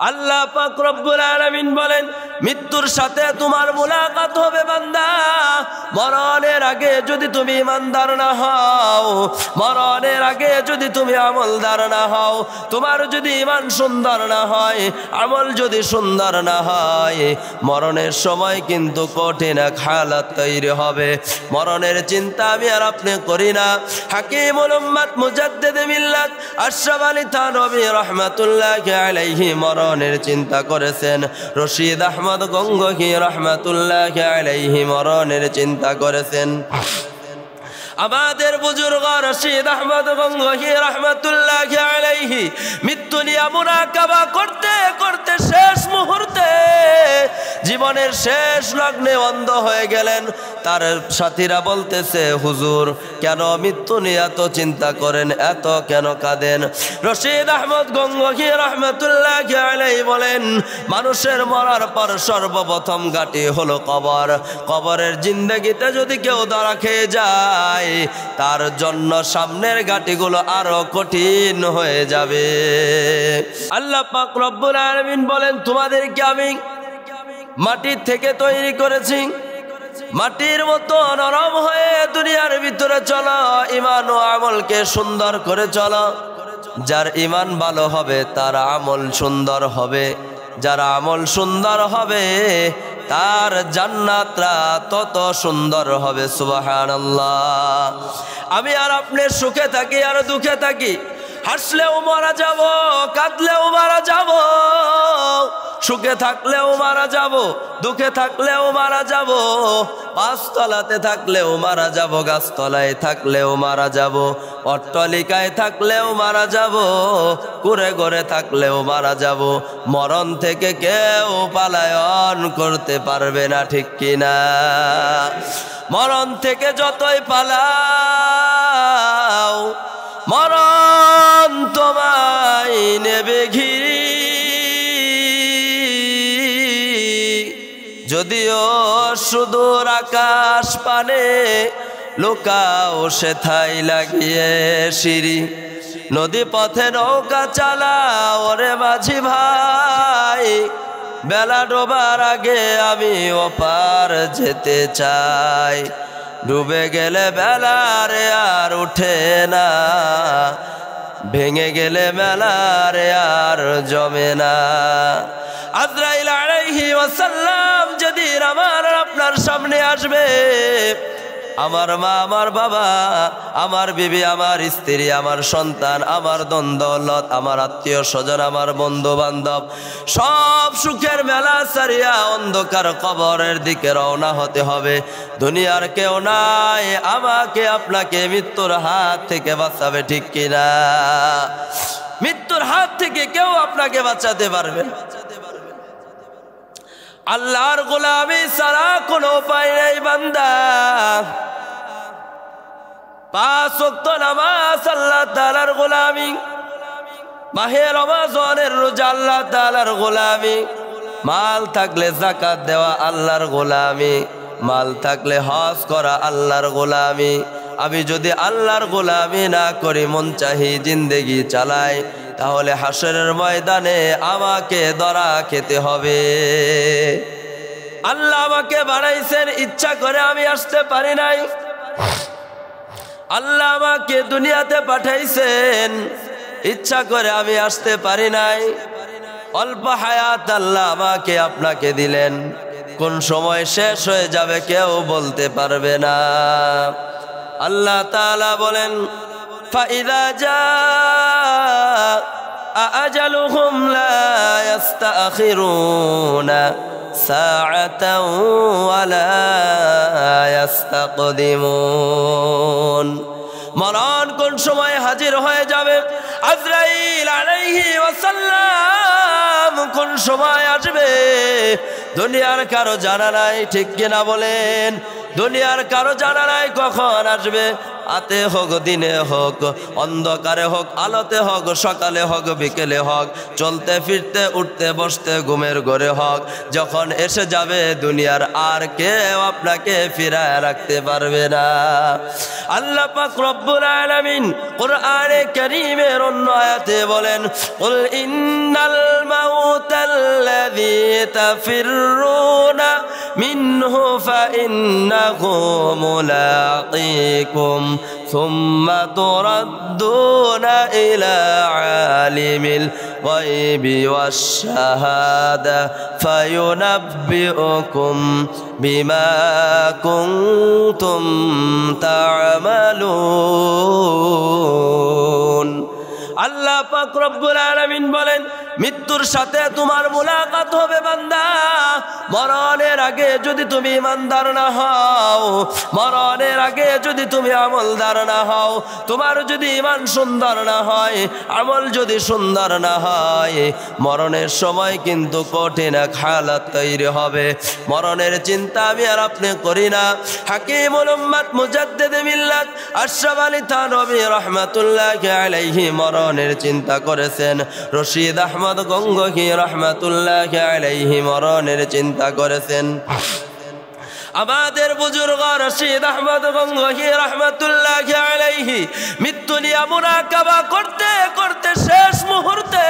আল্লাহ পাক রব্বুল আলামিন বলেন, মৃত্যুর সাথে তোমার মুলাকাত হবে বান্দা। মরণের আগে যদি তুমি ইমানদার না হও, মরণের আগে যদি তুমি আমলদার না হও, তোমার যদি ইমান সুন্দর না হয়, আমল যদি সুন্দর না হয়, মরণের সময় কিন্তু কঠিন এক হালাত তৈরি হবে। মরণের চিন্তা আমি আর আপনি করি না। হাকিমুল উম্মাত মুজাদ্দিদে মিল্লাত আশরাফ আলী থানভী রাহমাতুল্লাহি আলাইহি মরণের চিন্তা করেছেন। রশিদ আহমদ গঙ্গোহী রাহমাতুল্লাহি আলাইহি মরণের চিন্তা করেছেন। আমাদের বুজুর্গ রশিদ আহমদ গঙ্গোহী রাহমাতুল্লাহি আলাইহি মৃত্যু নিয়ে মুনাকাবা করতে করতে শেষ মুহূর্তে জীবনের শেষ লগ্নে অন্ধ হয়ে গেলেন। তার সাথীরা বলতেছে, হুজুর কেন মৃত্যু নিয়ে এত চিন্তা করেন, এত কেন কাঁদেন? রশিদ আহমদ গঙ্গোহী রাহমাতুল্লাহি আলাইহি বলেন, মানুষের মরার পর সর্বপ্রথম ঘাঁটি হলো কবর। কবরের জিন্দেগিতে যদি কেউ ধরা খেয়ে যায়, তার জন্য সামনের ঘাঁটিগুলো আরো কঠিন হয়ে যাবে। আল্লাহ পাক রব্বুল আলামিন বলেন, তোমাদেরকে আমি মাটির থেকে তৈরি করেছি, মাটির মতো নরম হয়ে দুনিয়ার ভিতরে চলো, ঈমান ও আমলকে সুন্দর করে চলো। যার ঈমান ভালো হবে তার আমল সুন্দর হবে, যার আমল সুন্দর হবে তার জান্নাতটা তত সুন্দর হবে। সুবহানাল্লাহ। আমি আর আপনি সুখে থাকি আর দুঃখে থাকি, হাসলেও মারা যাব, কাঁদলেও মারা যাব, সুখে থাকলেও মারা যাব, দুঃখে থাকলেও মারা যাব, পাঁচতলাতে থাকলেও মারা যাব, গাছতলায় থাকলেও মারা যাব, অট্টালিকায় থাকলেও মারা যাব, কুড়ে ঘরে থাকলেও মারা যাব। মরণ থেকে কেউ পালায়ন করতে পারবে না, ঠিক কিনা? মরণ থেকে যতই পালাও, মরণ তোমায় নেবে ঘিরি। যদিও সুদূর আকাশ পানে, লুকাও সেথায় লাগিয়ে সিঁড়ি। নদী পথে নৌকা চালাও রে মাঝি ভাই, বেলা ডোবার আগে আমি ওপার যেতে চাই। ডুবে গেলে বেলারে আর উঠে না, ভেঙে গেলে মেলারে আর জমে না। আজরাইল আলাইহি ওয়াসাল্লাম যেদিন আমার আপনার সামনে আসবে, আমার মা, আমার বাবা, আমার বিবি, আমার স্ত্রী, আমার সন্তান, আমার ধন দৌলত, আমার আত্মীয় স্বজন, আমার বন্ধু বান্ধব, সব সুখের মেলা ছাড়িয়া অন্ধকার কবরের দিকে রওনা হতে হবে। দুনিয়ার কেউ নাই আমাকে আপনাকে মৃত্যুর হাত থেকে বাঁচাবে, ঠিক কিনা? মৃত্যুর হাত থেকে কেউ আপনাকে বাঁচাতে পারবে না। আল্লাহর গোলামি ছাড়া কোনো উপায় নেই বান্দা। 5 ওয়াক্ত নামাজ আল্লাহ তাআলার গোলামি, মাহে রমজানের রোজা আল্লাহ তাআলার গোলামি, মাল থাকলে যাকাত দেওয়া আল্লাহর গোলামি, মাল থাকলে হজ করা আল্লাহর গোলামি। আমি যদি আল্লাহর গোলামি না করি, মন চাহি জিন্দেগি চালাই, তাহলে হাসরের ময়দানে আমাকে ধরা খেতে হবে। আল্লাহ আমাকে বানাইছেন, ইচ্ছা করে আমি আসতে পারি নাই। আল্লাহ আমাকে দুনিয়াতে পাঠাইছেন, ইচ্ছা করে আমি আসতে পারি নাই। অল্প হায়াত আল্লাহ আমাকে আপনাকে দিলেন, কোন সময় শেষ হয়ে যাবে কেউ বলতে পারবে না। আল্লাহ তাআলা বলেন, ফাইদা জাআ আজালুহুম লা ইস্তাখিরুনা সাআতাও ওয়া লা ইস্তাকদিমুন। মরণ কোন সময় হাজির হয়ে যাবে, আজরাইল আলাইহি ওয়াসাল্লাম কোন সময় আসবে, দুনিয়ার কারো জানা নাই, ঠিক কিনা বলেন? দুনিয়ার কারো জানা নাই কখন আসবে, রাতে হোক দিনে হোক, অন্ধকারে হোক আলোতে হোক, সকালে হোক বিকেলে হোক, চলতে ফিরতে উঠতে বসতে ঘুমের ঘরে হোক, যখন এসে যাবে দুনিয়ার আর কেউ আপনাকে ফিরায় রাখতে পারবে না। আল্লাহ পাক রব্বুল আলামিন কোরআনে কারীমের অন্য আয়াতে বলেন, কুল ইন্নাল মাউতাল্লাযী তাফিররুনা মিনহু ফাইন্নাহু মুলাকীকুম সুম্মা তুরাদ্দুনা ইলা আলিমিল গায়বি ওয়াশ শাহাদা ফায়ুনাব্বিউকুম বিমা কুনতুম তা'মালুন। আল্লাহ পাক রব্বুল আলামিন বলেন, মৃত্যুর সাথে তোমার মুলাকাত হবে বান্দা। মরণের আগে যদি তুমি ইমানদার না হও, মরণের আগে যদি তুমি আমলদার না হও, তোমার যদি ইমান সুন্দর না হয়, আমল যদি সুন্দর না হয়, মরণের সময় কিন্তু কঠিন এক হালাত তৈরি হবে। মরণের চিন্তা আমি আর আপনি করি না। হাকিমুল উম্মাত মুজাদ্দিদ মিল্লাত আশরাফ আলী থানভী রাহমাতুল্লাহি আলাইহি মরণের চিন্তা করেছেন। রশিদ আহমদ গঙ্গোহী রাহমাতুল্লাহি আলাইহি মরণের চিন্তা করেছেন। আমাদের বুজুর্গ রশিদ আহমদ গঙ্গোহী রাহমাতুল্লাহি আলাইহি মৃত্যু নিয়ে মুরাকাবা করতে করতে শেষ মুহূর্তে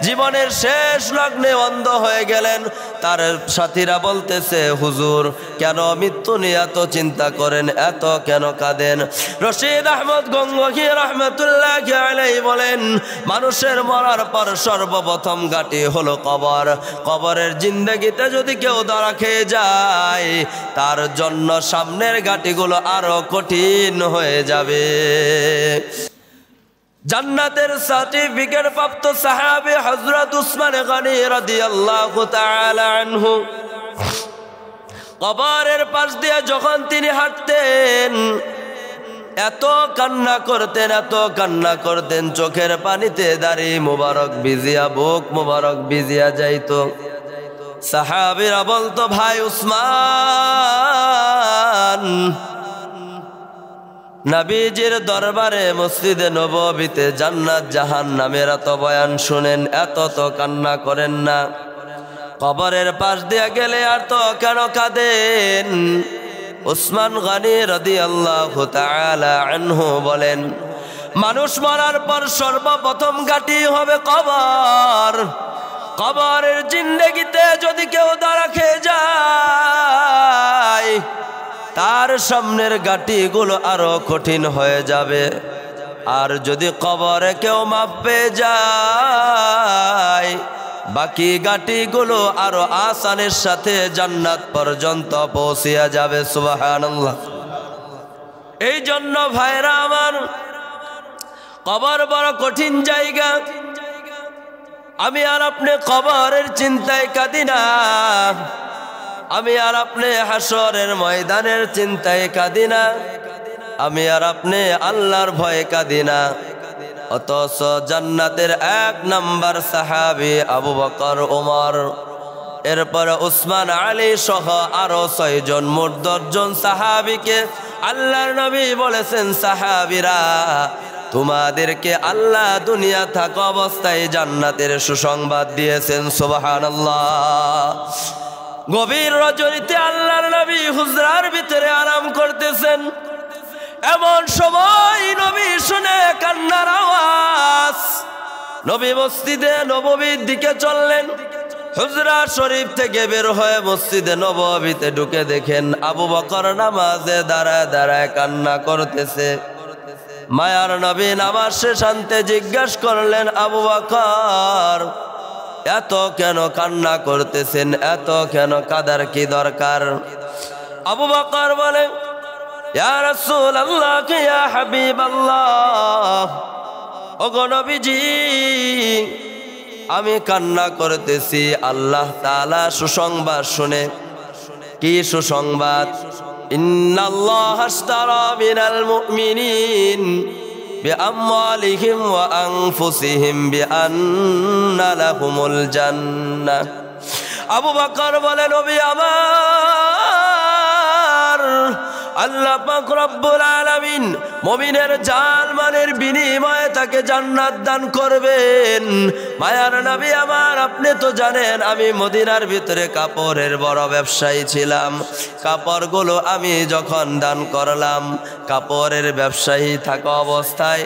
জীবনের শেষ লগ্নে অন্ধ হয়ে গেলেন। তার সাথীরা বলতেছে, হুজুর কেন মৃত্যু নিয়ে এত চিন্তা করেন, এত কেন কাঁদেন? রশিদ আহমদ গঙ্গোহী রাহমাতুল্লাহি আলাইহি বলেন, মানুষের মরার পর সর্বপ্রথম ঘাঁটি হলো কবর। কবরের জিন্দেগিতে যদি কেউ ধরা খেয়ে যায়, তার জন্য সামনের ঘাঁটিগুলো আরো কঠিন হয়ে যাবে। জান্নাতের সার্টিফিকেট প্রাপ্ত সাহাবী হযরত উসমান গনি রাদিয়াল্লাহু তাআলা আনহু কবরের পাশ দিয়ে যখন তিনি হাঁটতেন, এত কান্না করতেন, এত কান্না করতেন, চোখের পানিতে দাড়ি মুবারক ভিজিয়া, বুক মুবারক ভিজিয়া যাইত। সাহাবীরা বলতো, ভাই উসমান, নবীজির দরবারে মসজিদে নববীতে জান্নাত জাহান্নামের এত বয়ান শুনেন, এত তো কান্না করেন না, কবরের পাশ দিয়ে গেলে আর তো কেন কাঁদেন? উসমান গনি রাদিয়াল্লাহু তাআলা আনহু বলেন, মানুষ মরার পর সর্বপ্রথম ঘাঁটি হবে কবর। কবরের জিন্দেগিতে যদি কেউ ধরা খেয়ে যায়, তার সামনের ঘাঁটিগুলো আরো কঠিন হয়ে যাবে। আর যদি কবরে কেউ মাপ পেয়ে যায়, বাকি ঘাঁটিগুলো আরো আসানের সাথে জান্নাত পর্যন্ত পৌঁছিয়া যাবে। সুবহানাল্লাহ। এই জন্য ভাইরা আমার, কবর বড় কঠিন জায়গা। আমি আর আপনি কবরের চিন্তায় কাঁদি না, আমি আর আপনি হাসরের ময়দানের চিন্তায় কাঁদি না, আমি আর আপনি আল্লাহর ভয়ে কাঁদি না। অথচ জান্নাতের 1 নাম্বার সাহাবী আবু বকর, ওমর, এরপর উসমান, আলী সহ আরো 6 জন, মোট 10 জন সাহাবীকে আল্লাহর নবী বলেছেন, সাহাবীরা তোমাদেরকে আল্লাহ দুনিয়া থাকা অবস্থায় জান্নাতের সুসংবাদ দিয়েছেন। সুবহানাল্লাহ। গভীর রজনীতে আল্লাহর নবী হুজরার ভিতরে আরাম করতেছেন, এমন সময় নবী শুনে কান্নার আওয়াজ। নবী মসজিদে নববীর দিকে চললেন। হুজরা শরীফ থেকে বের হয়ে মসজিদে নববীতে ঢুকে দেখেন আবু বকর নামাজে দাঁড়ায় দাঁড়ায় কান্না করতেছে। মায়ার নবী নামাজ শেষ আনতে জিজ্ঞাসা করলেন, আবু বকর এত কেন কান্না করতেছেন, এত কেন কাদার কি দরকার? আবু বকর বলে, ইয়া রাসূলুল্লাহ, ইয়া হাবিবাল্লাহ, ওগো নবীজি, আমি কান্না করতেছি আল্লাহ তাআলা সুসংবাদ শুনে। কি সুসংবাদ? ইন্নাল্লাহা আশতারা মিনাল মুমিনিন বিআমওয়ালিহিম ওয়া আনফুসিহিম বিআন্না লাহুমুল জান্নাহ। আবু বকর বলে, নবী আমার, আল্লাহ পাক রব্বুল আলামিন মুমিনের জান মালের বিনিময়ে তাকে জান্নাত দান করবেন। মায়ার নবী আমার, আপনি তো জানেন আমি মদিনার ভিতরে কাপড়ের বড় ব্যবসায়ী ছিলাম। কাপড়গুলো আমি যখন দান করলাম, কাপড়ের ব্যবসায়ী থাকা অবস্থায়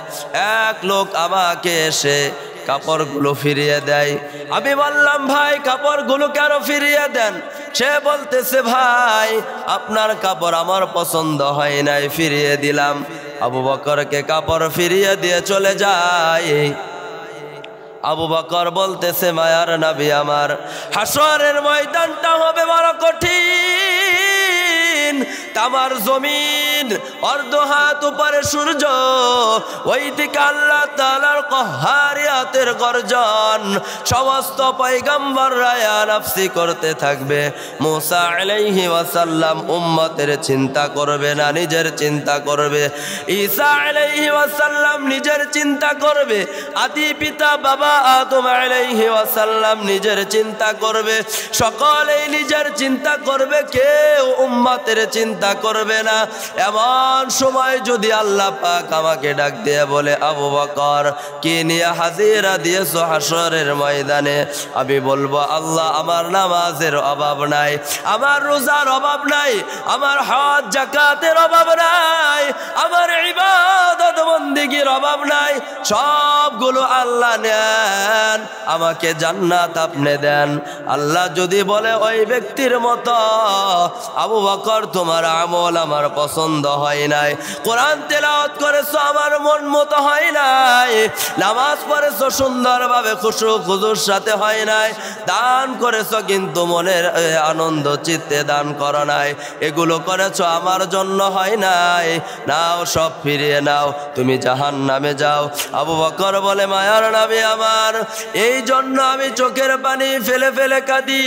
এক লোক আমাকে এসে কাপড়গুলো ফিরিয়ে দেয়। আমি বললাম, ভাই কাপড়গুলো কেন ফিরিয়ে দেন? সে বলতেছে, ভাই আপনার কাপড় আমার পছন্দ হয় নাই, ফিরিয়ে দিলাম। আবু বকরকে কাপড় ফিরিয়ে দিয়ে চলে যায়। আবু বকর বলতেছে, মায়ার নবী আমার, হাসরের ময়দানটা হবে বড় কঠিন। তামার জমিন, অর্ধ হাত উপরে সূর্য, ওইদিকে আল্লাহ তাআলার কহারিয়াতের গর্জন। সমস্ত পয়গম্বররা ইয়া নাফসি করতে থাকবে। মুসা আলাইহি ওয়াসাল্লাম উম্মতের চিন্তা করবে না, নিজের চিন্তা করবে। ঈসা আলাইহি ওয়াসাল্লাম নিজের চিন্তা করবে। আদি পিতা বাবা আদম আলাইহি ওয়াসাল্লাম নিজের চিন্তা করবে। সকলেই নিজের চিন্তা করবে, কেউ উম্মতের চিন্তা করবে না। এমন সময় যদি আল্লাহ পাক আমাকে ডাক দিয়ে বলে, আবু বকর কি নিয়ে হাজিরা দিয়েছো হাসরের ময়দানে? আমি বলবো, আল্লাহ আমার নামাজের অভাব নাই, আমার রোজার অভাব নাই, আমার হজ যাকাতের অভাব নাই, আমার ইবাদত বন্দেগীর অভাব নাই, সবগুলো আল্লাহ নেন, আমাকে জান্নাত আপনি দেন। আল্লাহ যদি বলে ওই ব্যক্তির মতো, আবু বকর তোমার আমল আমার পছন্দ হয় নাই, কোরআন তেলাওয়াত করেছো আমার মন মতো হয় নাই, নামাজ পড়েছো সুন্দরভাবে খুশু খুজুর সাথে হয় নাই, দান করেছো কিন্তু মনের আনন্দ চিত্তে দান করো নাই, এগুলো করেছো আমার জন্য হয় নাই, নাও সব ফিরিয়ে নাও, তুমি জাহান্নামে যাও। আবু বকর বলে, মায়ার নবী আমার, এই জন্য আমি চোখের পানি ফেলে ফেলে কাঁদি।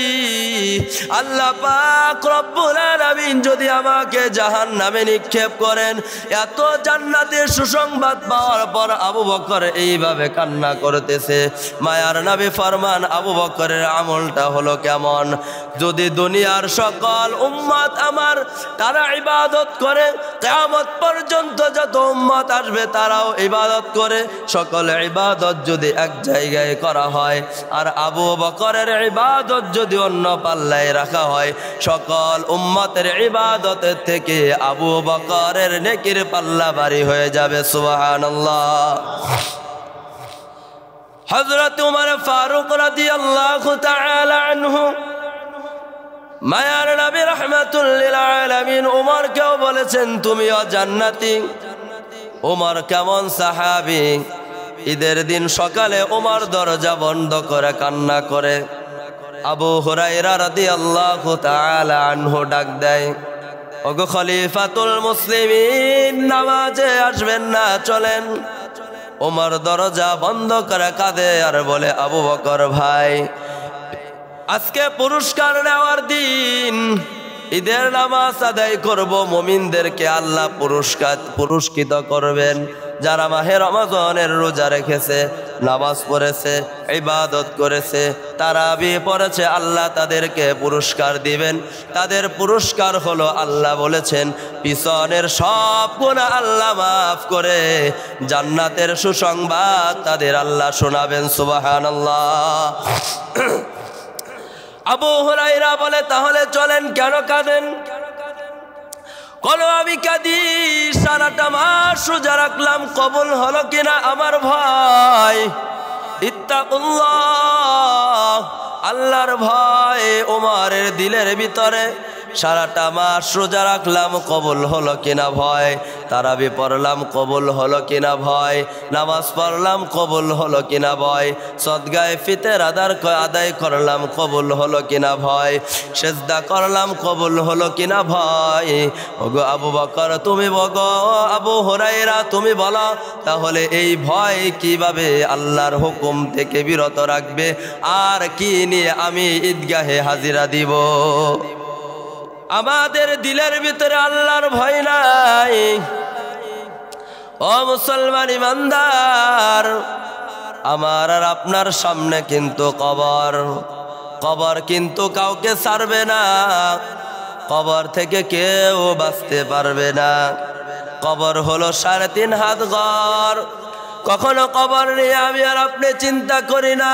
আল্লাহ পাক রব্বুল আলামিন যদি আমাকে জাহান্নামে নিক্ষেপ করেন, এত জান্নাতের সুসংবাদ পাওয়ার পর আবু বকর এইভাবে কান্না করতেছে। মায়ার নবী ফরমান, আবু বকরের আমলটা হলো কেমন? যদি দুনিয়ার সকল উম্মত আমার তারা ইবাদত করে, কিয়ামত পর্যন্ত যত উম্মত আসবে তারাও ইবাদত করে, সকল ইবাদত যদি এক জায়গায় করা হয়, আর আবু বকরের ইবাদত যদি অন্য পাল্লায় রাখা হয়, সকল উম্মতের ইবাদতের থেকে আবু বকরের নেকির পাল্লা ভারী হয়ে যাবে। সুবহানাল্লাহ। হযরত উমর ফারুক রাদিয়াল্লাহু তাআলা আনহু, মায়ার নবী রাহমাতুল লিল আলামিন উমরকেও বলেছেন তুমিও জান্নাতি। উমর কেমন সাহাবী! ঈদের দিন সকালে উমর দরজা বন্ধ করে কান্না করে। আবু হুরায়রা রাদিয়াল্লাহু তাআলা আনহু ডাক দেয়, ওগো খলিফাতুল মুসলিমিন, নামাজে আসবেন না, চলেন। উমর দরজা বন্ধ করে কাঁদে আর বলে, আবু বকর ভাই, আজকে পুরস্কার নেওয়ার দিন, ঈদের নামাজ আদায় করব, মুমিনদেরকে আল্লাহ পুরস্কৃত করবেন। যারা মাহে রমজানের রোজা রেখেছে, নামাজ পড়েছে, ইবাদত করেছে, তারাবি পড়েছে, আল্লাহ তাদেরকে পুরস্কার দিবেন। তাদের পুরস্কার হলো, আল্লাহ বলেছেন, পিছনের সব গুনাহ আল্লাহ মাফ করে জান্নাতের সুসংবাদ তাদের আল্লাহ শোনাবেন। সুবহানাল্লাহ। আবু হুরায়রা বলে, তাহলে চলেন। কেন কাঁদেন? আমি কাঁদি, সারাটা মাস রোজা রাখলাম, কবুল হলো কিনা আমার ভয়। ইত্তাকুল্লাহ, আল্লাহর ভয় ওমরের দিলের ভিতরে। সারাটা মাস রোজা রাখলাম, কবুল হলো কিনা ভয়। তারাবি পড়লাম, কবুল হলো কিনা ভয়। নামাজ পড়লাম, কবুল হলো কিনা ভয়। সদগায়ে ফিতর আদায় করলাম, কবুল হলো কিনা ভয়। সেজদা করলাম, কবুল হলো কিনা ভয়। ওগো আবু বকর তুমি বলো, আবু হুরায়রা তুমি বলো, তাহলে এই ভয় কিভাবে আল্লাহর হুকুম থেকে বিরত রাখবে, আর কি নিয়ে আমি ঈদগাহে হাজিরা দিব? আমাদের দিলের ভিতরে আল্লাহর ভয় নাই। ও মুসলমান ইমানদার, আমার আর আপনার সামনে কিন্তু কবর। কবর কিন্তু কাউকে ছাড়বে না। কবর থেকে কেউ বাঁচতে পারবে না। কবর হলো 3.5 হাত ঘর। কখনো কবর নিয়ে আমি আর আপনি চিন্তা করি না,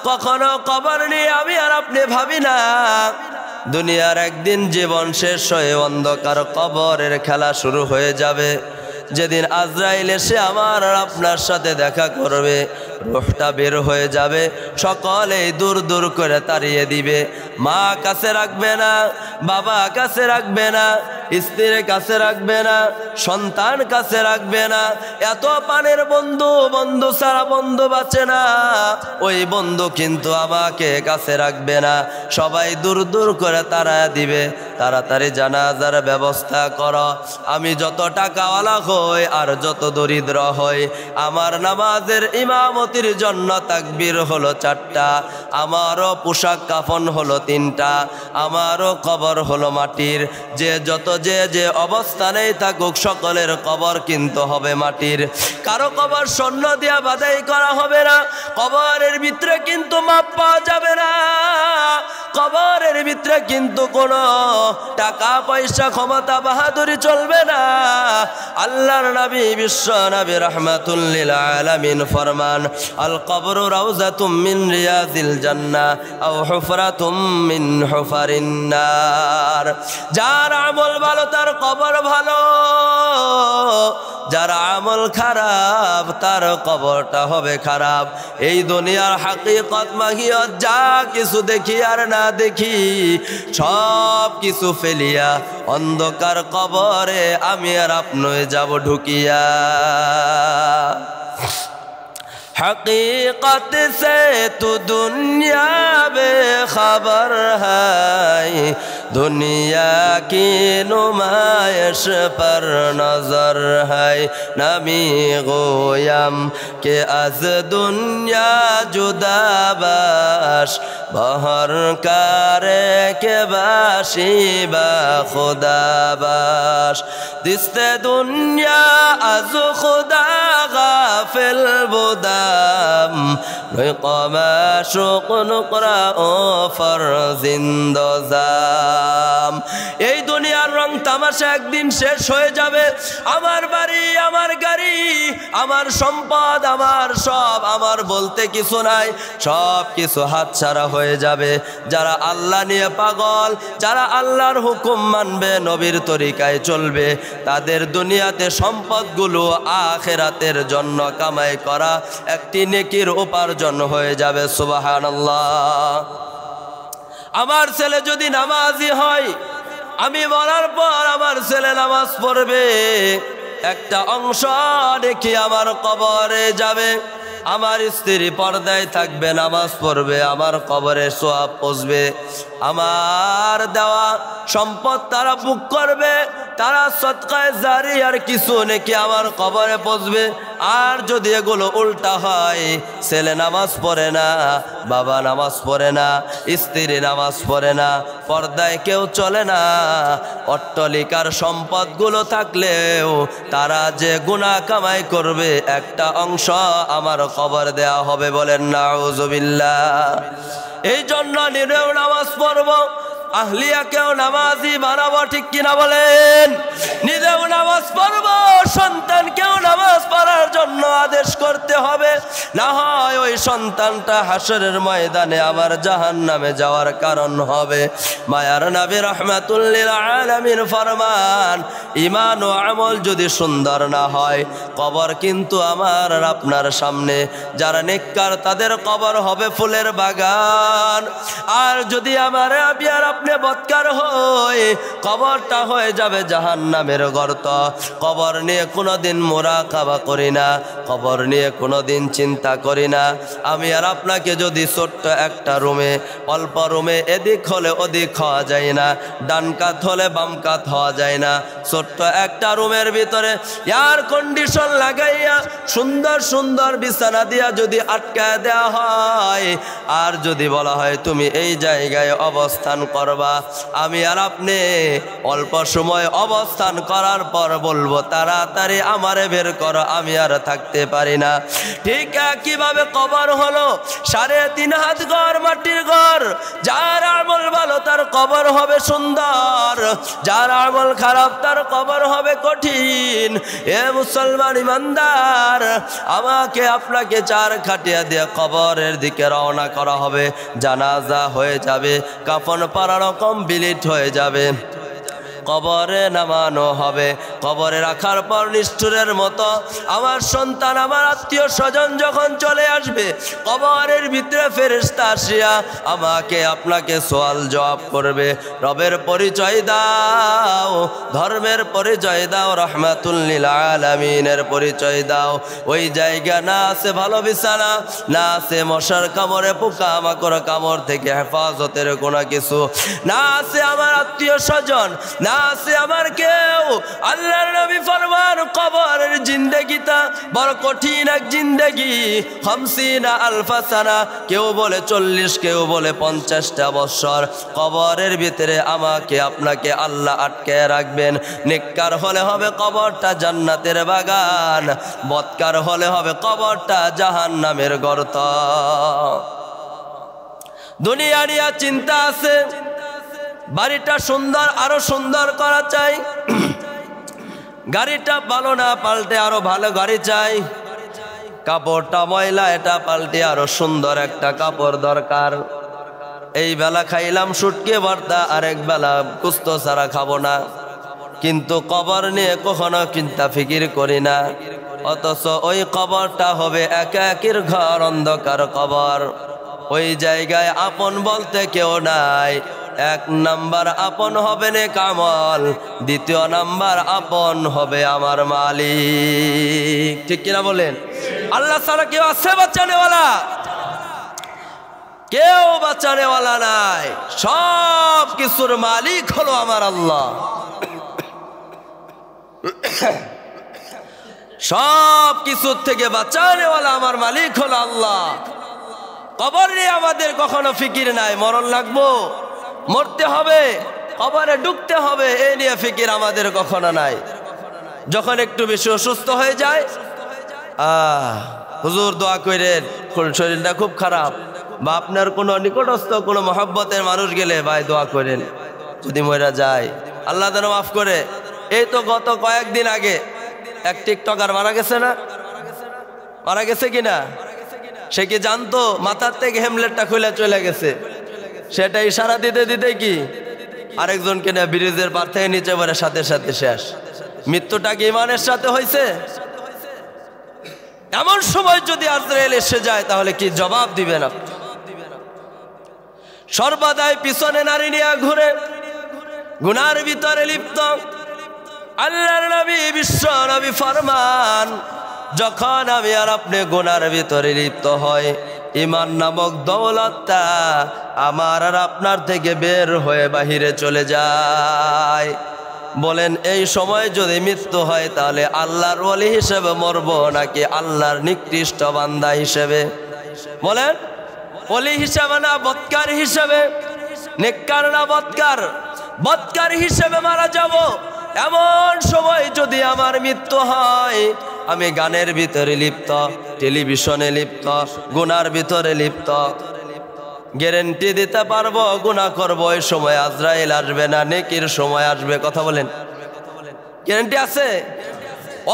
কখনো কবর নিয়ে আমি আর আপনি ভাবি না। দুনিয়ার একদিন জীবন শেষ হয়ে অন্ধকার কবরের খেলা শুরু হয়ে যাবে। যেদিন আজরাইল এসে আমার আর আপনার সাথে দেখা করবে, রূহটা বের হয়ে যাবে, সকলেই দূর দূর করে তাড়িয়ে দিবে। মা কাছে রাখবে না, বাবা কাছে রাখবে না, স্ত্রীর কাছে রাখবে না, সন্তান কাছে রাখবে না। এত পানের বন্ধু, বন্ধু ছাড়া বন্ধু বাঁচে না, ওই বন্ধু কিন্তু আমাকে কাছে রাখবে না। সবাই দূর দূর করে তাড়ায় দিবে। তাড়াতাড়ি জানাজার ব্যবস্থা করো। আমি যত টাকাওয়ালা হই আর যত দরিদ্র হই, আমার নামাজের ইমামতির জন্য তাকবীর হলো 4টা, আমারও পোশাক কাফন হলো 3টা, আমারও কবর হলো মাটির। যে অবস্থানেই থাকুক সকলের কবর কিন্তু হবে মাটির। কারো কবর স্বর্ণ দিয়া বাধাই করা হবে না। কবরের ভিতরে কিন্তু মাপ পাওয়া যাবে না। কবরের ভিতরে কিন্তু কোনো টাকা পয়সা ক্ষমতা বাহাদুরি চলবে না। আল্লাহর নবী বিশ্ব নবী রাহমাতুল লিল আলামিন ফরমান, আল কবরু রাউযাতুম মিন রিয়াজিল জান্নাহ আও হুফরাতুম মিন হুফারিন নার। যার আমল ভালো তার কবর ভালো, যার আমল খারাপ তার কবরটা হবে খারাপ। এই দুনিয়ার হাকিকত মাহিয়ত যা কিছু দেখি আর না দেখি, সব কিছু ফেলিয়া অন্ধকার কবরে আমি আর আপনি যাব ঢুকিয়া। हकीकत से तो दुनिया बेखबर है, दुनिया की नुमाइश पर नजर है। नमी गोयम के अज दुनिया जुदा बाश, बहर करे के बाशी बा खुदा बाश। दिस्ते दुनिया अज खुदा गाफिल बुदा, এই দুনিয়ার রং তামাশা একদিন শেষ হয়ে যাবে। আমার বাড়ি, আমার গাড়ি, আমার সম্পদ, আমার সব, আমার বলতে কিছু নাই, সব কিছু হাতছাড়া হয়ে যাবে। যারা আল্লাহ নিয়ে পাগল, যারা আল্লাহর হুকুম মানবে, নবীর তরিকায় চলবে, তাদের দুনিয়াতে সম্পদগুলো আখিরাতের জন্য কামাই করা একটি নেকির উপার্জন হয়ে যাবে। সুবহানাল্লাহ। আমার ছেলে যদি নামাজি হয়, আমি মরার পর আমার ছেলে নামাজ পড়বে, একটা অংশ দেখি আমার কবরে যাবে। আমার স্ত্রী পর্দায় থাকবে, নামাজ পড়বে, আমার কবরে সোয়াব পৌঁছবে। আমার দেওয়া সম্পদ তারা বুক করবে, তারা সদকায়ে জারি আর কিছু নাকি আমার কবরে পৌঁছবে। আর যদি এগুলো উল্টা হয়, ছেলে নামাজ পড়ে না, বাবা নামাজ পড়ে না, স্ত্রী নামাজ পড়ে না, পর্দায় কেউ চলে না, অট্টালিকার সম্পদগুলো থাকলেও তারা যে গুনাহ কামাই করবে, একটা অংশ আমার কবর দেয়া হবে। বলেন নাউজুবিল্লাহ। এই জন্য নিজেও নামাজ পড়বো, আহলিয়াকেও নামাজি বানাবো, ঠিক কিনা বলেন? নিজেও নামাজ পড়বো, সন্তানকেও নামাজ পড়ার জন্য আদেশ করতে হবে। না হয় ওই সন্তানটা হাসরের ময়দানে আমার জাহান্নামে যাওয়ার কারণ হবে। মায়ার নবী রাহমাতুল লিল আলামিন ফরমান, ঈমান ও আমল যদি সুন্দর না হয়, কবর কিন্তু আমার আর আপনার সামনে। যারা নেককার তাদের কবর হবে ফুলের বাগান। আর যদি আমার আমি আর আপনি বদকার হই, কবরটা হয়ে যাবে জাহান্নামের গর্ত। কবর নিয়ে কোনোদিন মুরাকাবা করি না, কবর নিয়ে কোনোদিন চিন্তা করি না। আমি আর আপনাকে যদি ছোট্ট একটা রুমে, অল্প রুমে, এদিক হলে ওদিক হওয়া যায় না, ডান কাত হলে বাম কাত হওয়া যায় না, ছোট্ট একটা রুমের ভিতরে এয়ার কন্ডিশন লাগাইয়া সুন্দর সুন্দর বিছানা দিয়া যদি আটকায় দেওয়া হয়, আর যদি বলা হয় তুমি এই জায়গায় অবস্থান করবা, আমি আর আপনি অল্প সময় অবস্থান করার পর বলবো তাড়াতাড়ি আমারে বের করো, আমি আর থাকতে পারি না। ঠিক কিভাবে কবর হলো 3.5 হাত ঘর, মাটির ঘর, যার আমল ভালো তার কবর হবে সুন্দর, যার আমল খারাপ তার কবর হবে কঠিন। এ মুসলমান ইমানদার, আমাকে আপনাকে চার খাটিয়া দিয়ে কবরের দিকে রওনা করা হবে। জানাজা হয়ে যাবে, কাফন পরানো কমপ্লিট হয়ে যাবে, কবরে নামানো হবে। কবরে রাখার পর নিষ্ঠুরের মতো আমার সন্তান, আমার আত্মীয় স্বজন যখন চলে আসবে, কবরের ভিতরে ফেরেশতা আসিয়া আমাকে আপনাকে সওয়াল জবাব করবে। রবের পরিচয় দাও, ধর্মের পরিচয় দাও, রাহমাতুল লিল আলামিনের পরিচয় দাও। ওই জায়গা না আছে ভালো বিছানা, না আছে মশার কামড়ে পোকা মাকড় কামড় থেকে হেফাজতের কোনো কিছু, না আছে আমার আত্মীয় স্বজন, না আছে আমার কেউ। আল্লাহর নবী ফরমান, কবরের জিন্দেগিটা বড় কঠিন এক জিন্দেগি। 50 আলফা সানা, কেউ বলে 40, কেউ বলে 50টা বছর কবরের ভিতরে আমাকে আপনাকে আল্লাহ আটকে রাখবেন। নেককার হলে হবে কবরটা জান্নাতের বাগান, বদকার হলে হবে কবরটা জাহান্নামের গর্ত। দুনিয়া নিয়ে চিন্তা আছে, বাড়িটা সুন্দর, আরো সুন্দর করা চাই, গাড়িটা ভালো না পাল্টে আরো ভালো গাড়ি চাই, কাপড়টা ময়লা এটা পাল্টে আরো সুন্দর একটা কাপড় দরকার। এই বেলা খাইলাম শুটকি ভর্তা, আরেক বেলা কুস্ত ছাড়া খাবো না, কিন্তু কবর নিয়ে কখনো চিন্তা ফিকির করি না। অথচ ওই কবরটা হবে একাকির ঘর, অন্ধকার কবর। ওই জায়গায় আপন বলতে কেউ নাই। 1 নাম্বার আপন হবে নেক আমল, 2 নাম্বার আপন হবে আমার মালিক। ঠিক কিনা বলেন? আল্লাহ ছাড়া কেউ আছে বাঁচানেওয়ালা? কেউ বাঁচানেওয়ালা নাই, সব কিছুর মালিক হলো আমার আল্লাহ। সব কিছুর থেকে বাঁচানেওয়ালা আমার মালিক হলো আল্লাহ। কবর নিয়ে আমাদের কখনো ফিকির নাই, মরণ লাগবো, মরতে হবে, কবরে ঢুকতে হবে, এই নিয়ে ফিকির আমাদের কখনো নাই। যখন একটু বেশি অসুস্থ হয়ে যায়, হুজুর দোয়া করেন, শরীরটা খুব খারাপ, বা আপনার কোনো নিকটস্থ কোনো মহব্বতের মানুষ গেলে ভাই দোয়া করেন, যদি মরা যায় আল্লাহ যেন মাফ করে। এই তো গত কয়েকদিন আগে এক টিকটকার মারা গেছে না? মারা গেছে কিনা? সে কি জানতো? মাথার থেকে হেমলেটটা খুলে চলে গেছে, সেটা ইশারা দিতে দিতে কি আরেকজনকে না ব্রিজের পার থেকে নিচে পড়ে সাথে সাথে শেষ। মৃত্যুটা কি ইমানের সাথে হয়েছে? এমন সময় যদি আজরাইল এসে যায় তাহলে কি জবাব দিবে না? সর্বদাই পিছনে নারী নিয়ে ঘুরে, গুনার ভিতরে লিপ্ত। আল্লাহর নবী বিশ্ব নবী ফরমান, যখন আমি আর আপনি গুনার ভিতরে লিপ্ত হয়, ঈমান নামক দৌলতটা আমার আর আপনার থেকে বের হয়ে বাহিরে চলে যায়। বলেন এই সময় যদি মৃত্যু হয় তাহলে আল্লাহর ওলি হিসেবে মরব নাকি আল্লাহর নিকৃষ্ট বান্দা হিসেবে? বলেন, ওলি হিসেবে না বদকার হিসেবে? নেককার না বদকার? বদকার হিসেবে মারা যাব। এমন সময় যদি আমার মৃত্যু হয়, আমি গানের ভিতরে লিপ্ত, টেলিভিশনে লিপ্ত, গুনার ভিতরে লিপ্ত, গ্যারেন্টি দিতে পারবো গুনাহ করব, ওই সময় আজরাইল আসবে না, নেকির সময় আসবে? কথা বলেন, গ্যারেন্টি আছে?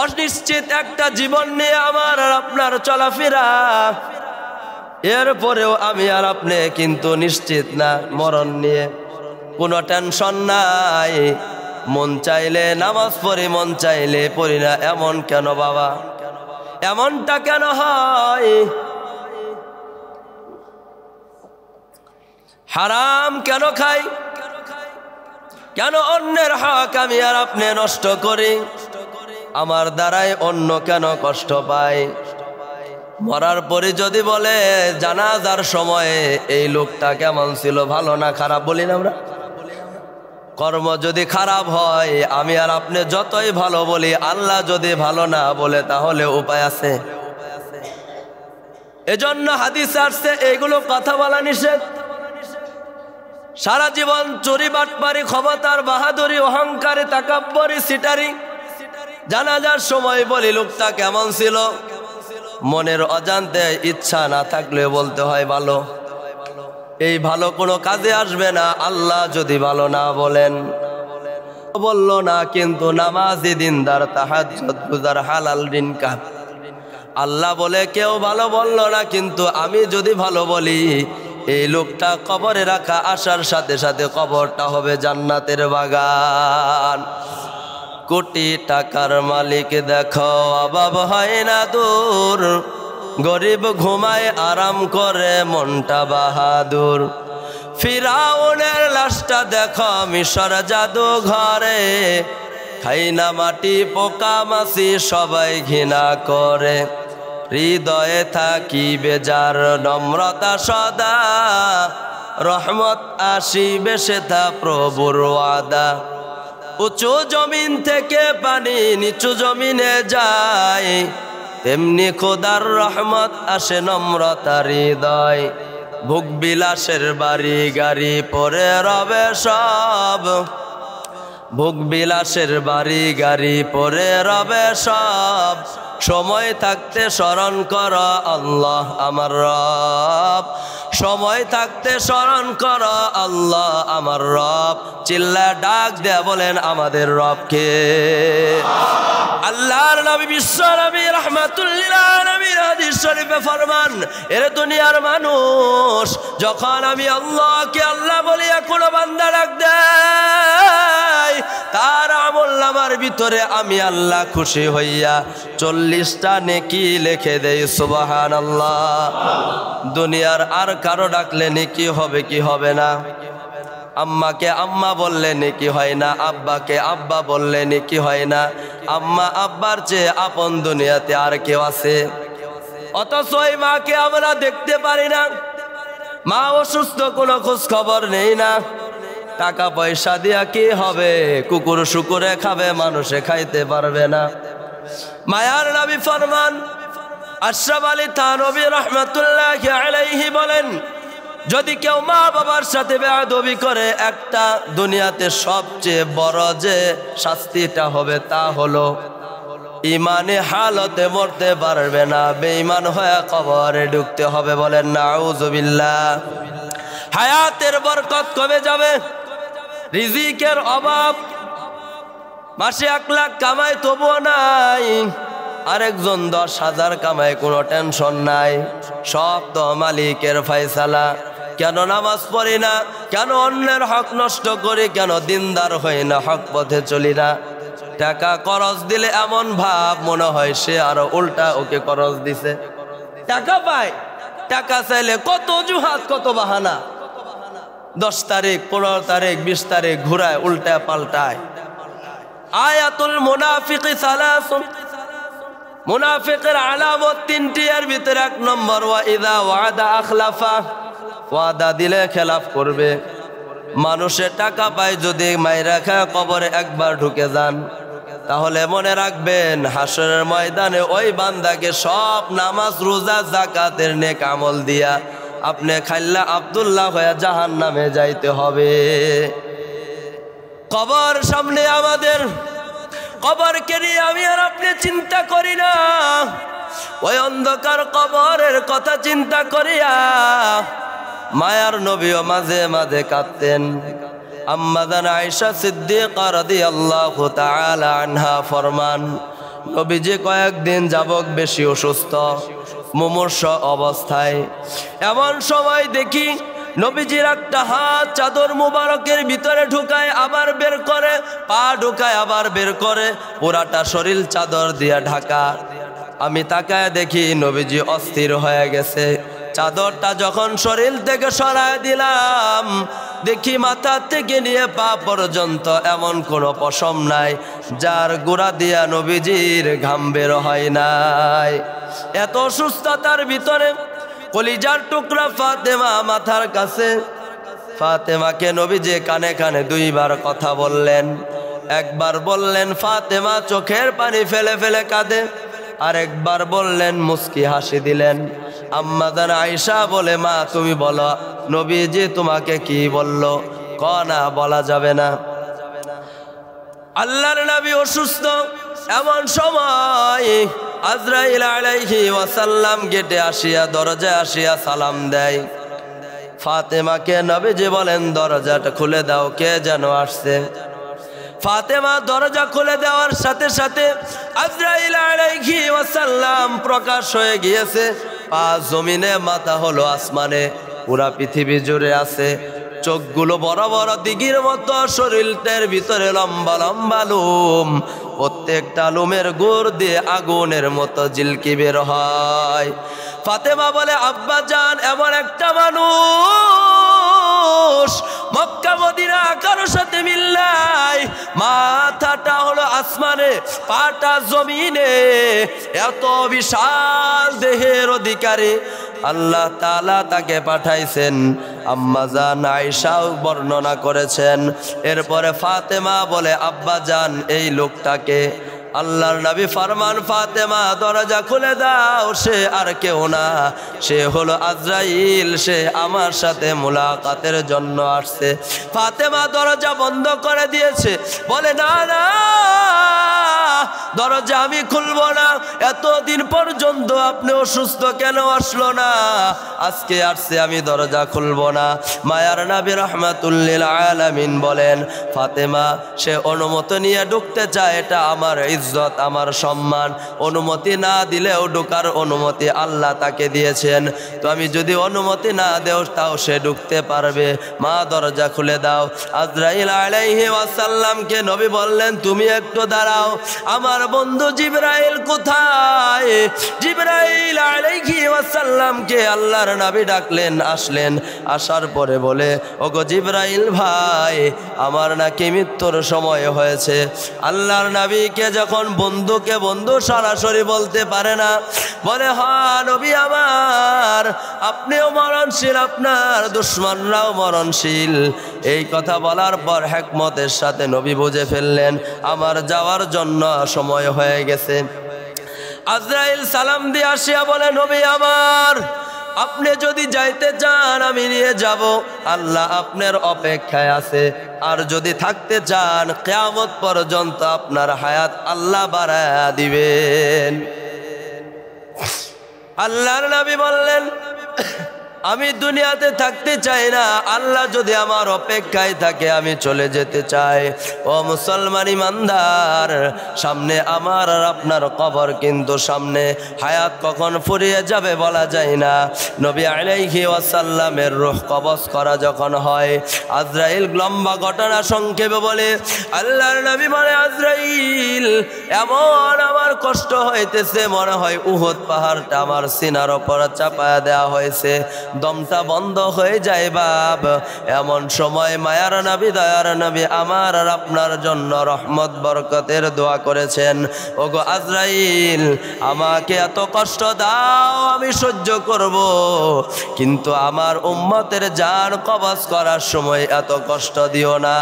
অনিশ্চিত একটা জীবন নিয়ে আমার আর আপনার চলাফেরা। এরপরেও আমি আর আপনি কিন্তু নিশ্চিত না মরণ নিয়ে, কোনো টেনশন নাই। মন চাইলে নামাজ পড়ি, মন চাইলে পড়ি না, এমন কেন বাবা? এমনটা কেন হয়? হারাম কেন খাই? কেন অন্যের হক আমি আর আপনি নষ্ট করি? আমার দ্বারাই অন্য কেন কষ্ট পায়? মরার পরে যদি বলে জানাজার সময়ে এই লোকটা কেমন ছিল, ভালো না খারাপ বলি না আমরা? কর্ম যদি খারাপ হয়, আমি আর আপনি যতই ভালো বলি, আল্লাহ যদি ভালো না বলে, তাহলে উপায় আছে? এজন্য হাদিস আসছে এগুলো কথা বলা নিষেধ। সারা জীবন চুরি বাটপারি, ক্ষমতার বাহাদুরি, অহংকারে, তাকাব্বরি, সিটারি, জানাজার সময় বলি লোকটা কেমন ছিল। মনের অজান্তে ইচ্ছা না থাকলে বলতে হয় ভালো। এই ভালো কোনো কাজে আসবে না আল্লাহ যদি ভালো না বলেন। বলল না, কিন্তু নামাজি দিনদার তাহাজ্জুদ গুজার হালাল রিনকার আল্লাহ বলে কেউ ভালো বলল না, কিন্তু আমি যদি ভালো বলি এই লোকটা কবরে রাখা আসার সাথে সাথে কবরটা হবে জান্নাতের বাগান। কোটি টাকার মালিক দেখো অভাব হয় না দূর, গরিব ঘুমায় আরাম করে মনটা বাহাদুর। ফিরাউনের লাশটা দেখো মিশর জাদু ঘরে, খাই না মাটি পোকা মাছি সবাই ঘৃণা করে। হৃদয়ে থাকিবে যার নম্রতা সদা, রহমত আসিবে সেথা প্রভুর ওয়াদা। উঁচু জমিন থেকে পানি নিচু জমিনে যায়, তেমনি খোদার রহমত আসে নম্রতা হৃদয়। ভোগ বিলাসের বাড়ি গাড়ি পরে রবে সব, ভোগ বিলাসের বাড়ি গাড়ি পরে রবে সব। সময় থাকতে স্মরণ কর আল্লাহ আমার রব, সময় থাকতে স্মরণ কর আল্লাহ আমার রব। চিল্লা ডাক দেয়া বলেন আমাদের রবকে। আল্লাহর নবী বিশ্ব নবী রাহমাতুল লিল আলামিন হাদিস শরীফে ফরমান, এর দুনিয়ার মানুষ যখন আমি আল্লাহকে আল্লাহ বলিয়া কোনো বান্দা ডাক দেয়, তার আমলনামার ভিতরে আমি আল্লাহ খুশি হইয়া 40টা নেকি লিখে দেই। সুবহানাল্লাহ। দুনিয়ার আর কারো ডাকলে নেকি হবে কি হবে না? আম্মাকে আম্মা বললে নেকি হয় না, আব্বাকে আব্বা বললে নেকি হয় না। আম্মা আব্বার চেয়ে আপন দুনিয়াতে আর কেউ আছে? অথচ ওই মাকে আমরা দেখতে পারি না, মা অসুস্থ, কোনো খোঁজ খবর নেই না। টাকা পয়সা দিয়া কি হবে? কুকুর শুকুরে খাবে, মানুষে খাইতে পারবে না। মায়ার নবী ফরমান আশরাফ আলী থানভী রাহমাতুল্লাহি আলাইহি বলেন, যদি কেউ মা বাবার সাথে বেয়াদবি করে, একটা দুনিয়াতে সবচেয়ে বড় যে শাস্তিটা হবে তা হলো ইমানে হালতে মরতে পারবে না, বেঈমান হয়ে কবরে ঢুকতে হবে। বলেন নাউযুবিল্লাহ। হায়াতের বরকত কমে যাবে, রিজিকের অভাব, মাসে 1 লাখ কামাই তবুও নাই, আরেকজন 10,000 কামায়, কোনো টেনশন নাই। সব তো মালিকের ফয়সালা। কেন নামাজ পড়ি না? কেন অন্যের হক নষ্ট করি? কেন দিনদার হই না, হক পথে চলি না? টাকা খরচ দিলে এমন ভাব মনে হয় সে আরো উল্টা ওকে খরচ দিছে। টাকা পায়, টাকা চাইলে কত অজুহাত, কত বাহানা। 10 তারিখ 15 তারিখ 20 তারিখ ঘুরায়, উল্টা পাল্টায়। আয়াতুল মুনাফিকি সালাসুন, মুনাফিকের আলামত 3টি, এর ভিতরে 1 নম্বর ওয়া ইযা ওয়াদা আখলাফা, ওয়াদা দিলে খেলাফ করবে। মানুষে টাকা পায় যদি মাইরা খায় কবরে একবার ঢুকে যান, তাহলে মনে রাখবেন হাসরের ময়দানে ওই বান্দাকে সব নামাজ রোজা যাকাতের নেক আমল দিয়া আপনি খাইল্লা আব্দুল্লাহ হয়ে জাহান্নামে যাইতে হবে। কবর সামনে আমাদের, কবরকে নিয়ে আমি আর আপনি চিন্তা করি না। ওই অন্ধকার কবরের কথা চিন্তা করিয়া মায়ার নবীও মাঝে মাঝে কাঁদতেন। আম্মা জান আয়েশা সিদ্দিকা রাদিয়াল্লাহু তাআলা আনহা ফরমান, নবীজি কয়েকদিন যাবত বেশি অসুস্থ, মুমূর্ষ অবস্থায়। এমন সময় দেখি নবীজির একটা হাত চাদর মুবারকের ভিতরে ঢুকায় আবার বের করে, পা ঢুকায় আবার বের করে, পুরাটা শরীর চাদর দিয়া ঢাকা। আমি তাকায় দেখি নবীজি অস্থির হয়ে গেছে। চাদরটা যখন শরীর থেকে সরায় দিলাম, দেখি মাথা থেকে নিয়ে পা পর্যন্ত এমন কোনো পশম নাই যার গোড়া দিয়া নবীজির ঘাম বের হয় নাই। এত অসুস্থতার ভিতরে কলিজার টুকরা ফাতেমা মাথার কাছে। ফাতেমাকে নবীজি কানে কানে 2 বার কথা বললেন। একবার বললেন ফাতেমা চোখের পানি ফেলে ফেলে কাঁদে, আরেকবার বললেন মুস্কি হাসি দিলেন। আম্মা জান আয়েশা বলে, মা তুমি বলো নবীজি তোমাকে কি বলল? না বলা যাবে না। আল্লাহর নবী অসুস্থ, এমন সময় আজরাইল আলাইহি ওয়াসাল্লাম গেটে আসিয়া, দরজায় আসিয়া সালাম দেয়। ফাতেমাকে নবীজি বলেন দরজাটা খুলে দাও, কে যেন আসছে। ফাতেমা দরজা খুলে দেওয়ার সাথে সাথে আজরাইল আলাইহি ওয়াসাল্লাম প্রকাশ হয়ে গিয়েছে। পা জমিনে, মাথা হলো আসমানে, পুরা পৃথিবী জুড়ে আছে। চোখগুলো বড় বড় দিঘির মতো, শরীরের ভিতরে লম্বা লম্বা লোম, প্রত্যেকটা লোমের গোড় দিয়ে আগুনের মতো ঝিলকি বের হয়। ফাতেমা বলে আব্বা জান, এমন একটা মানুষ মক্কা মদিনা কারোর সাথে মিল নাই, মাথাটা হলো আসমানে, পাটা জমিনে, এত বিশাল দেহের অধিকারী আল্লাহ তাআলা তাকে পাঠাইছেন। আম্মা জান আয়েশাও বর্ণনা করেছেন। এরপরে ফাতেমা বলে আব্বা জান, এই লোকটাকে আল্লাহর নবী ফরমান, ফাতেমা দরজা খুলে দাও, সে আর কেউ না, সে হলো আজরাইল, সে আমার সাথে মুলাকাতের জন্য আসছে। ফাতেমা দরজা বন্ধ করে দিয়েছে, বলে না না, দরজা আমি খুলবো না, এতদিন পর্যন্ত আপনি অসুস্থ কেন আসলো না, আজকে আসছে, আমি দরজা খুলবো না। মায়ার নবী রাহমাতুল লিল আলামিন বলেন, ফাতেমা সে অনুমতি নিয়ে ঢুকতে চায়, এটা আমার ইজ্জত, আমার সম্মান, অনুমতি না দিলেও ঢোকার অনুমতি আল্লাহ তাকে দিয়েছেন, তো আমি যদি অনুমতি না দেও তাও সে ঢুকতে পারবে, মা দরজা খুলে দাও। আজরাইল আলাইহি ওয়াসাল্লামকে নবী বললেন, তুমি একটু দাঁড়াও, আমার বন্ধু জিবরাইল কোথায়? জিবরাইল আলাইহি ওয়াসাল্লামকে আল্লাহর নবী ডাকলেন, আসলেন, আসার পরে বলে, ওগো জিবরাইল ভাই, আমার নাকি মৃত্যুর সময় হয়েছে। আল্লাহর নবীকে যখন বন্ধুকে বন্ধু সরাসরি বলতে পারে না, বলে হ্যাঁ নবী আমার, আপনিও মরণশীল, আপনার দুশমনরাও মরণশীল। এই কথা বলার পর হিকমতের সাথে নবী বুঝে ফেললেন আমার যাওয়ার জন্য সময় হয়ে গেছে। আজরাইল সালাম দিয়ে আসিয়া বলে, নবী আমার, আপনি যদি যাইতে চান আমি নিয়ে যাব, আল্লাহ আপনার অপেক্ষায় আছে, আর যদি থাকতে চান কিয়ামত পর্যন্ত আপনার হায়াত আল্লাহ বাড়ায়া দিবেন। আল্লাহর নবী বললেন, আমি দুনিয়াতে থাকতে চাই না, আল্লাহ যদি আমার অপেক্ষায় থাকে আমি চলে যেতে চাই। ও মুসলমান ইমানদার, সামনে আমার আর আপনার কবর, কিন্তু সামনে হায়াত কখন ফুরিয়ে যাবে বলা যায় না। নবী আলাইহি ওয়াসাল্লামের রূহ কবজ করা যখন হয়, আজরাইল লম্বা ঘটনা সংক্ষেপে বলে, আল্লাহর নবী বলে, আজরাইল এমন আমার কষ্ট হইতেছে, মনে হয় উহুদ পাহাড়টা আমার সিনার উপর চাপায়া দেওয়া হয়েছে, দমটা বন্ধ হয়ে যায় বাপ। এমন সময় মায়ার নবী দয়ার নবী আমার আর আপনার জন্য রহমত বরকতের দোয়া করেছেন, ওগো আজরাইল আমাকে এত কষ্ট দাও আমি সহ্য করব, কিন্তু আমার উম্মতের জান কবজ করার সময় এত কষ্ট দিও না।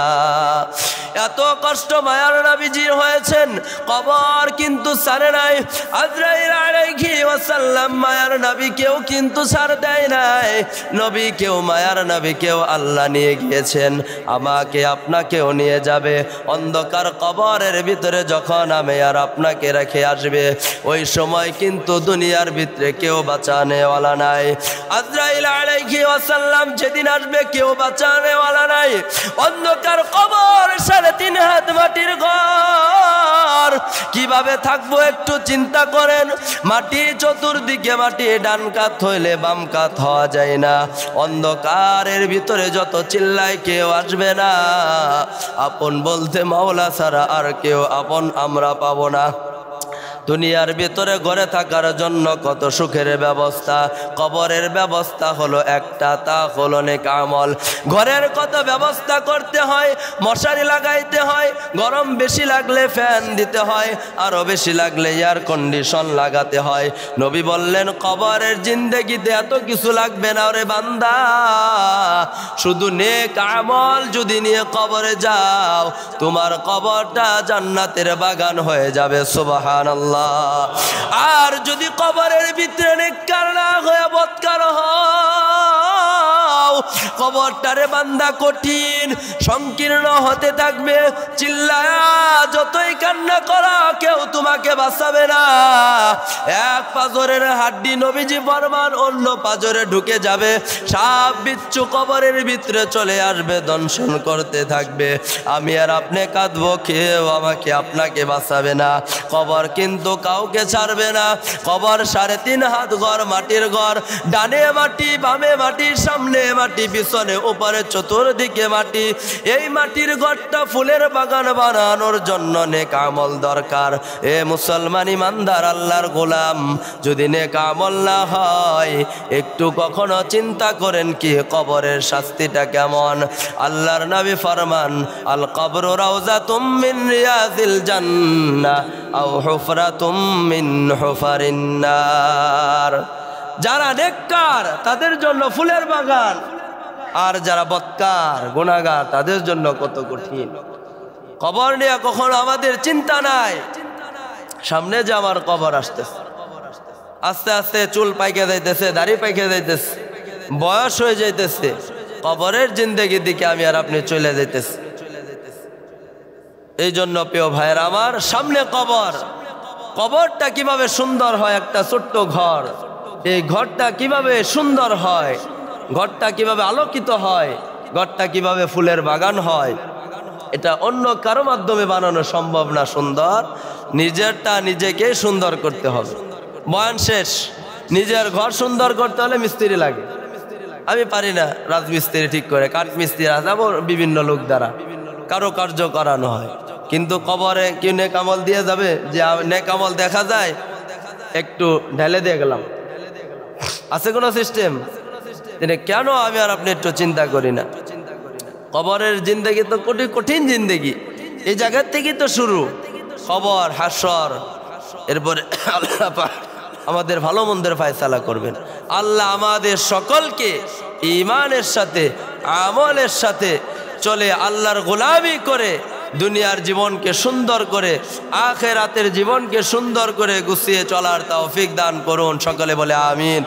এত কষ্ট মায়ার নবীজির হয়েছেন, কবর কিন্তু ছাড়ে নাই। আজরাইল আলাইহি ওয়াসাল্লাম মায়ার নবীকেও কিন্তু ছাড় দেয় না, নবীকেও মায়ার নবীকেও আল্লাহ নিয়ে গিয়েছেন, আমাকে আপনাকেও নিয়ে যাবে। অন্ধকার কবরের ভিতরে যখন আমি আর আপনাকে রেখে আসবে, ওই সময় কিন্তু দুনিয়ার ভিতরে কেউ বাঁচানেওয়ালা নাই। আজরাইল আলাইহি ওয়াসাল্লাম যেদিন আসবে কেউ বাঁচানেওয়ালা নাই। অন্ধকার কবর, 3.5 হাত মাটির ঘর, কিভাবে থাকবো একটু চিন্তা করেন। মাটি চতুর্দিকে মাটি, ডান কাত হইলে বাম কাত হওয়া যায় না। অন্ধকারের ভিতরে যত চিল্লায় কেউ আসবে না, আপন বলতে মাওলা ছাড়া আর কেউ আপন আমরা পাবো না। দুনিয়ার ভিতরে ঘরে থাকার জন্য কত সুখের ব্যবস্থা, কবরের ব্যবস্থা হলো একটা, তা হলো নেক আমল। ঘরের কত ব্যবস্থা করতে হয়, মশারি লাগাইতে হয়, গরম বেশি লাগলে ফ্যান দিতে হয়, আরো বেশি লাগলে এয়ার কন্ডিশন লাগাতে হয়। নবী বললেন কবরের জিন্দেগিতে এত কিছু লাগবে না রে বান্দা, শুধু নেক আমল যদি নিয়ে কবরে যাও, তোমার কবরটা জান্নাতের বাগান হয়ে যাবে। সুবহানাল্লাহ। আর যদি কবরের ভিতরে নেককার না হয়ে বদকার হও, কবরটারে বান্দা কঠিন সংকীর্ণ হতে থাকবে। চিল্লায়া যতই কান্না করা কেউ তোমাকে বাঁচাবে না। এক পাজরের হাড্ডি নবীজি ফরমান অন্য পাজরে ঢুকে যাবে, সাপ বিচ্ছু কবরের ভিতরে চলে আসবে, দংশন করতে থাকবে। আমি আর আপনি কাঁদবো, কেউ আমাকে আপনাকে বাঁচাবে না। কবর কিন্তু কাউকে ছাড়বে না। কবর 3.5 হাত ঘর, মাটির ঘর, ডানে মাটি, বামে মাটি, সামনে মাটি, পিছনে উপরে চতুর্দিকে মাটি। এই মাটির ঘরটা ফুলের বাগান বানানোর জন্য নেক আমল দরকার। এ মুসলমান ইমানদার আল্লাহর গোলাম, যদি নেক আমল না হয় একটু কখনো চিন্তা করেন কি কবরের শাস্তিটা কেমন। আল্লাহর নবী ফরমান, আল কবরু রাউযাতুম মিন রিয়াযিল জান্নাহ আও হুফরাতুম মিন হুফারিন নার। যারা নেককার তাদের জন্য ফুলের বাগান, আর যারা বদকার গুনাহগার তাদের জন্য কত কঠিন। কবর নিয়ে কখনো আমাদের চিন্তা নাই। সামনে যে আমার কবর আসতেছে, আস্তে আস্তে চুল পাইকে যাইতেছে, দাড়ি পাইকে যাইতেছে, বয়স হয়ে যাইতেছে, কবরের জিন্দেগির দিকে আমি আর আপনি চলে যাইতেছি। এই জন্য প্রিয় ভাইয়ের আমার, সামনে কবর, কবরটা কিভাবে সুন্দর হয়, একটা ছোট্ট ঘর, এই ঘরটা কিভাবে সুন্দর হয়, ঘরটা কিভাবে আলোকিত হয়, ঘরটা কিভাবে ফুলের বাগান হয়, এটা অন্য কারো মাধ্যমে বানানো সম্ভব না। সুন্দর নিজেরটা নিজেকে সুন্দর করতে হবে। বয়ান শেষ, নিজের ঘর সুন্দর করতে হলে মিস্ত্রি লাগে। আমি পারি না রাজমিস্ত্রি ঠিক করে, কাঠ মিস্ত্রি যাব বিভিন্ন লোক দ্বারা কারুকার্য করানো হয়। কিন্তু কবরে কি নেক আমল দিয়ে যাবে? যে নেক আমল দেখা যায় একটু ঢেলে দিয়ে গেলাম, আছে কোনো সিস্টেম? কেন আমি আর আপনি একটু চিন্তা করি না? কবরের জিন্দেগি তো কঠিন জিন্দেগি, এই জায়গার থেকেই তো শুরু। কবর, হাসর, এরপরে আল্লাহ পাক আমাদের ভালো মন্দের ফায়সালা করবেন। আল্লাহ আমাদের সকলকে ঈমানের সাথে আমলের সাথে চলে আল্লাহর গোলামি করে দুনিয়ার জীবনকে সুন্দর করে আখিরাতের জীবনকে সুন্দর করে গুছিয়ে চলার তৌফিক দান করুন। সকলে বলে আমিন।